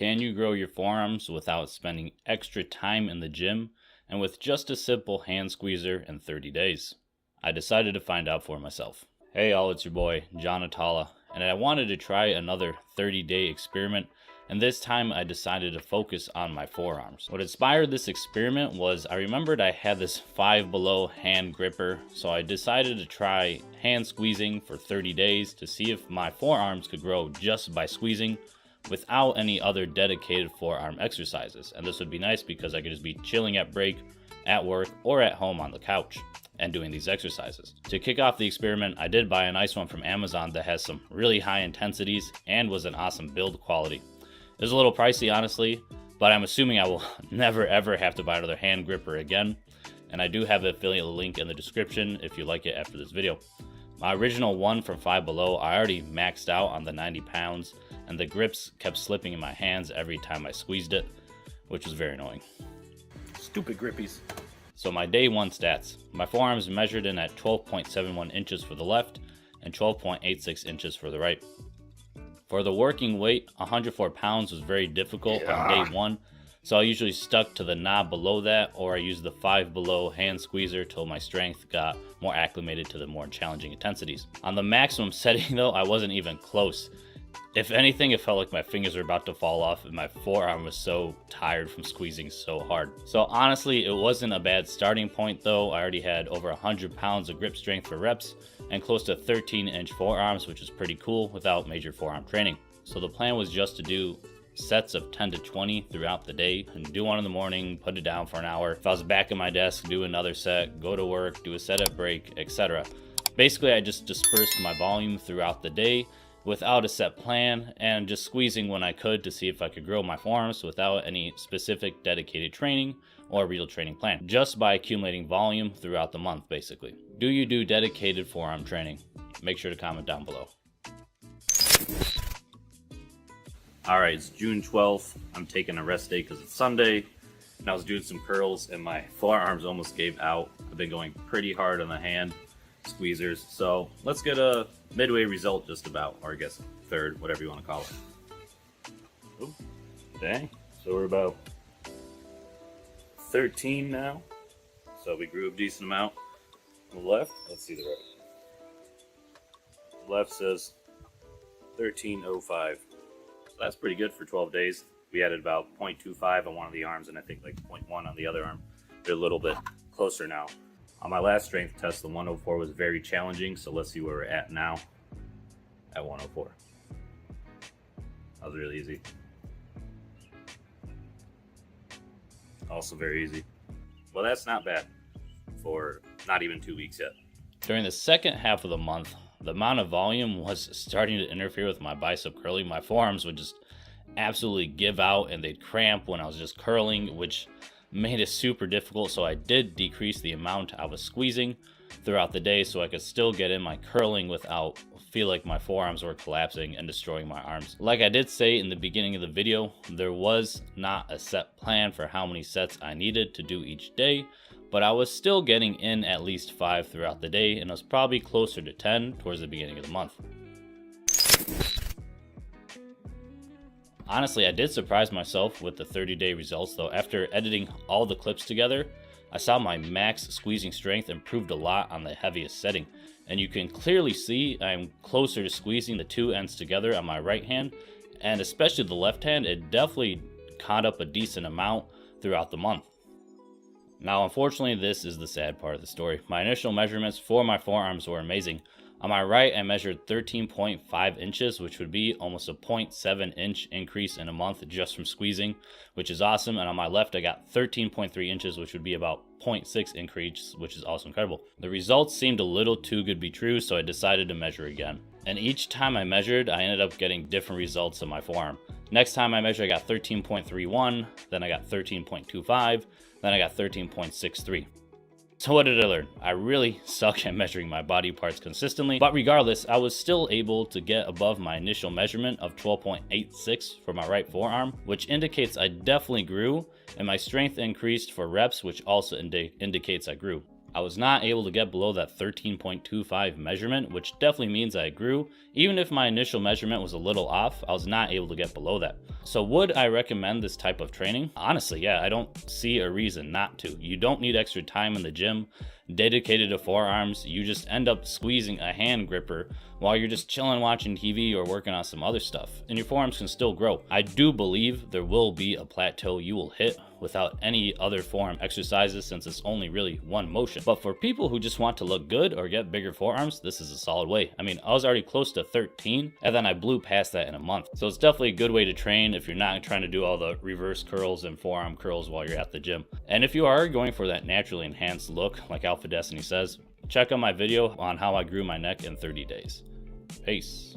Can you grow your forearms without spending extra time in the gym and with just a simple hand squeezer in 30 days? I decided to find out for myself. Hey all, it's your boy, John Atala, and I wanted to try another 30-day experiment, and this time I decided to focus on my forearms. What inspired this experiment was I remembered I had this 5 below hand gripper, so I decided to try hand squeezing for 30 days to see if my forearms could grow just by squeezing without any other dedicated forearm exercises. And this would be nice because I could just be chilling at break, at work, or at home on the couch and doing these exercises. To kick off the experiment, I did buy a nice one from Amazon that has some really high intensities and was an awesome build quality. It was a little pricey, honestly, but I'm assuming I will never ever have to buy another hand gripper again. And I do have an affiliate link in the description if you like it after this video. My original one from 5 Below, I already maxed out on the 90 pounds, and the grips kept slipping in my hands every time I squeezed it, which was very annoying. Stupid grippies. So my day 1 stats. My forearms measured in at 12.71 inches for the left and 12.86 inches for the right. For the working weight, 104 pounds was very difficult on day 1, so I usually stuck to the knob below that, or I used the 5 Below hand squeezer till my strength got more acclimated to the more challenging intensities. On the maximum setting though, I wasn't even close. If anything, it felt like my fingers were about to fall off and my forearm was so tired from squeezing so hard. So honestly, it wasn't a bad starting point though. I already had over 100 pounds of grip strength for reps and close to 13-inch forearms, which is pretty cool without major forearm training. So the plan was just to do sets of 10 to 20 throughout the day, and do one in the morning, put it down for an hour. If I was back at my desk, do another set, go to work, do a set at break, etc. Basically, I just dispersed my volume throughout the day without a set plan and just squeezing when I could to see if I could grow my forearms without any specific dedicated training or real training plan, just by accumulating volume throughout the month basically. Do you do dedicated forearm training? Make sure to comment down below. Alright, it's June 12th. I'm taking a rest day because it's Sunday, and I was doing some curls and my forearms almost gave out. I've been going pretty hard on the hand squeezers, so let's get a midway result just about, or I guess third, whatever you want to call it. Oh, dang. So we're about 13 now, so we grew a decent amount. On the left, let's see the right. The left says 1305. That's pretty good for 12 days. We added about 0.25 on one of the arms and I think like 0.1 on the other arm. They're a little bit closer now. On my last strength test, the 104 was very challenging, so let's see where we're at now at 104. That was really easy. Also very easy. Well, that's not bad for not even 2 weeks yet. During the second half of the month, the amount of volume was starting to interfere with my bicep curling. My forearms would just absolutely give out and they'd cramp when I was just curling, which made it super difficult. So I did decrease the amount I was squeezing throughout the day so I could still get in my curling without feel like my forearms were collapsing and destroying my arms. Like I did say in the beginning of the video, there was not a set plan for how many sets I needed to do each day, but I was still getting in at least 5 throughout the day, and I was probably closer to 10 towards the beginning of the month. Honestly, I did surprise myself with the 30-day results though. After editing all the clips together, I saw my max squeezing strength improved a lot on the heaviest setting. And you can clearly see I'm closer to squeezing the 2 ends together on my right hand, and especially the left hand, it definitely caught up a decent amount throughout the month. Now, unfortunately, this is the sad part of the story. My initial measurements for my forearms were amazing. On my right, I measured 13.5 inches, which would be almost a 0.7 inch increase in a month just from squeezing, which is awesome. And on my left, I got 13.3 inches, which would be about 0.6 increase, which is also incredible. The results seemed a little too good to be true, so I decided to measure again. And each time I measured, I ended up getting different results on my forearm. Next time I measured, I got 13.31, then I got 13.25, then I got 13.63. So what did I learn? I really suck at measuring my body parts consistently, but regardless, I was still able to get above my initial measurement of 12.86 for my right forearm, which indicates I definitely grew, and my strength increased for reps, which also indicates I grew. I was not able to get below that 13.25 measurement, which definitely means I grew. Even if my initial measurement was a little off, I was not able to get below that. So would I recommend this type of training? Honestly, yeah, I don't see a reason not to. You don't need extra time in the gym dedicated to forearms. You just end up squeezing a hand gripper while you're just chilling watching TV or working on some other stuff, and your forearms can still grow. I do believe there will be a plateau you will hit without any other forearm exercises, since it's only really one motion. But for people who just want to look good or get bigger forearms, this is a solid way. I mean, I was already close to 13 and then I blew past that in a month. So it's definitely a good way to train if you're not trying to do all the reverse curls and forearm curls while you're at the gym. And if you are going for that naturally enhanced look, like Alpha Destiny says, check out my video on how I grew my neck in 30 days. Peace.